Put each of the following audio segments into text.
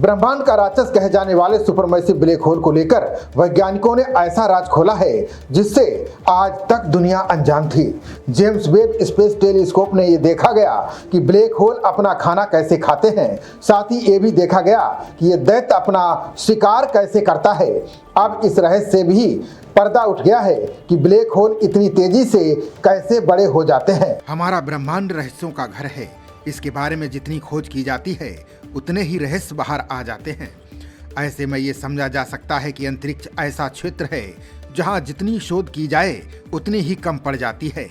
ब्रह्मांड का राक्षस कहे जाने वाले सुपरमैसिव ब्लैक होल को लेकर वैज्ञानिकों ने ऐसा राज खोला है जिससे आज तक दुनिया अनजान थी। जेम्स वेब स्पेस टेलीस्कोप ने ये देखा गया कि ब्लैक होल अपना खाना कैसे खाते हैं, साथ ही ये भी देखा गया कि ये दैत्य अपना शिकार कैसे करता है। अब इस रहस्य से भी पर्दा उठ गया है कि ब्लैक होल इतनी तेजी से कैसे बड़े हो जाते हैं। हमारा ब्रह्मांड रहस्यों का घर है। इसके बारे में जितनी खोज की जाती है उतने ही रहस्य बाहर आ जाते हैं। ऐसे में ये समझा जा सकता है कि अंतरिक्ष ऐसा क्षेत्र है जहां जितनी शोध की जाए उतनी ही कम पड़ जाती है।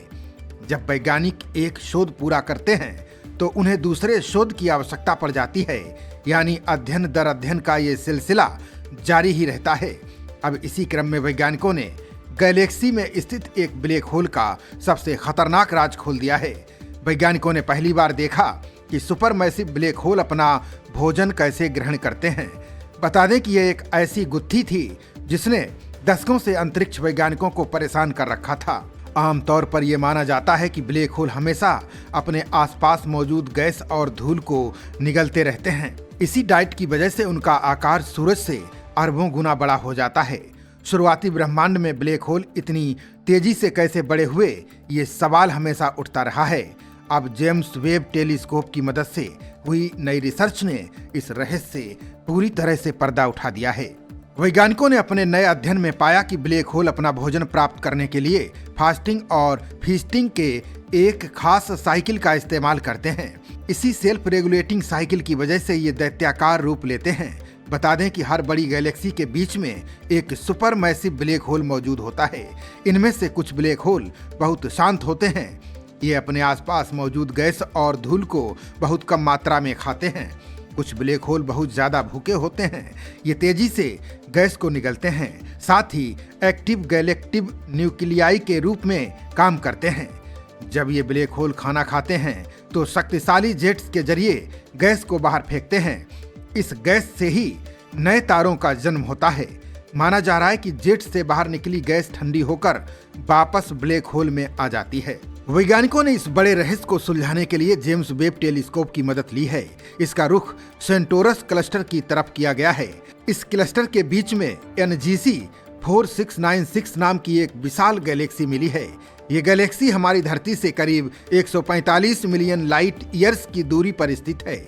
जब वैज्ञानिक एक शोध पूरा करते हैं तो उन्हें दूसरे शोध की आवश्यकता पड़ जाती है, यानी अध्ययन दर अध्ययन का ये सिलसिला जारी ही रहता है। अब इसी क्रम में वैज्ञानिकों ने गैलेक्सी में स्थित एक ब्लैक होल का सबसे खतरनाक राज खोल दिया है। वैज्ञानिकों ने पहली बार देखा कि सुपरमैसिव ब्लैक होल अपना भोजन कैसे ग्रहण करते हैं। बता दें कि यह एक ऐसी गुत्थी थी जिसने दशकों से अंतरिक्ष वैज्ञानिकों को परेशान कर रखा था। आमतौर पर यह माना जाता है कि ब्लैक होल हमेशा अपने आसपास मौजूद गैस और धूल को निगलते रहते हैं। इसी डाइट की वजह से उनका आकार सूरज से अरबों गुना बड़ा हो जाता है। शुरुआती ब्रह्मांड में ब्लैक होल इतनी तेजी से कैसे बड़े हुए, ये सवाल हमेशा उठता रहा है। अब जेम्स वेब टेलीस्कोप की मदद से हुई नई रिसर्च ने इस रहस्य से पूरी तरह से पर्दा उठा दिया है। वैज्ञानिकों ने अपने नए अध्ययन में पाया कि ब्लैक होल अपना भोजन प्राप्त करने के लिए फास्टिंग और फीस्टिंग के एक खास साइकिल का इस्तेमाल करते हैं। इसी सेल्फ रेगुलेटिंग साइकिल की वजह से ये दैत्याकार रूप लेते हैं। बता दें कि हर बड़ी गैलेक्सी के बीच में एक सुपरमैसिव ब्लैक होल मौजूद होता है। इनमें से कुछ ब्लैक होल बहुत शांत होते हैं। ये अपने आसपास मौजूद गैस और धूल को बहुत कम मात्रा में खाते हैं। कुछ ब्लैक होल बहुत ज्यादा भूखे होते हैं। ये तेजी से गैस को निगलते हैं, साथ ही एक्टिव गैलेक्टिव न्यूक्लियाई के रूप में काम करते हैं। जब ये ब्लैक होल खाना खाते हैं तो शक्तिशाली जेट्स के जरिए गैस को बाहर फेंकते हैं। इस गैस से ही नए तारों का जन्म होता है। माना जा रहा है कि जेट से बाहर निकली गैस ठंडी होकर वापस ब्लैक होल में आ जाती है। वैज्ञानिकों ने इस बड़े रहस्य को सुलझाने के लिए जेम्स वेब टेलीस्कोप की मदद ली है। इसका रुख सेंटोरस क्लस्टर की तरफ किया गया है। इस क्लस्टर के बीच में NGC 4696 नाम की एक विशाल गैलेक्सी मिली है। ये गैलेक्सी हमारी धरती से करीब 145 मिलियन लाइट ईयर्स की दूरी पर स्थित है।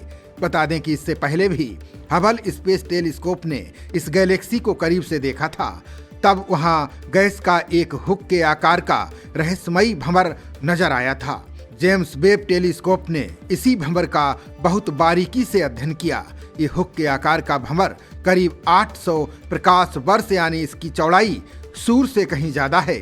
बता दें कि इससे पहले भी हबल स्पेस टेलीस्कोप ने इस गैलेक्सी को करीब से देखा था। तब वहां गैस का एक हुक के आकार का रहस्यमयी भंवर नजर आया था। जेम्स वेब टेलीस्कोप ने इसी भंवर का बहुत बारीकी से अध्ययन किया। ये हुक के आकार का भंवर करीब 800 प्रकाश वर्ष यानी इसकी चौड़ाई सूर्य से कहीं ज्यादा है।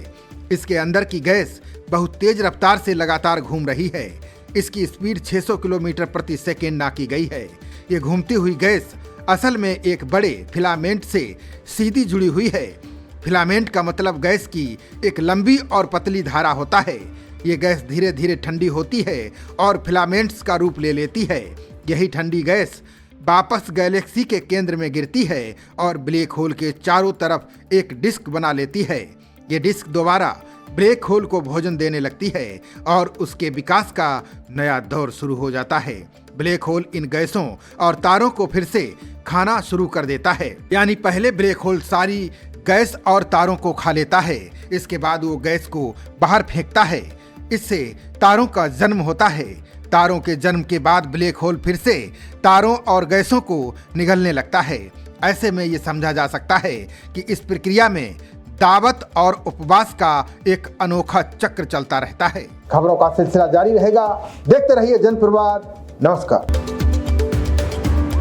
इसके अंदर की गैस बहुत तेज रफ्तार से लगातार घूम रही है। इसकी स्पीड 600 किलोमीटर प्रति सेकेंड नापी गई है। ये घूमती हुई गैस असल में एक बड़े फिलामेंट से सीधी जुड़ी हुई है। फिलामेंट का मतलब गैस की एक लंबी और पतली धारा होता है। ये गैस धीरे धीरे ठंडी होती है और फिलामेंट्स का रूप ले लेती है। यही ठंडी गैस वापस गैलेक्सी के केंद्र में गिरती है और ब्लैक होल के चारों तरफ एक डिस्क बना लेती है। ये डिस्क दोबारा ब्लैक होल को भोजन देने लगती है और उसके विकास का नया दौर शुरू हो जाता है। ब्लैक होल इन गैसों और तारों को फिर से खाना शुरू कर देता है। यानी पहले ब्लैक होल सारी गैस और तारों को खा लेता है। इसके बाद वो गैस को बाहर फेंकता है। इससे तारों का जन्म होता है। तारों के जन्म के बाद ब्लैक होल फिर से तारों और गैसों को निगलने लगता है। ऐसे में ये समझा जा सकता है कि इस प्रक्रिया में दावत और उपवास का एक अनोखा चक्र चलता रहता है। खबरों का सिलसिला जारी रहेगा। देखते रहिए जनप्रवाद। नमस्कार।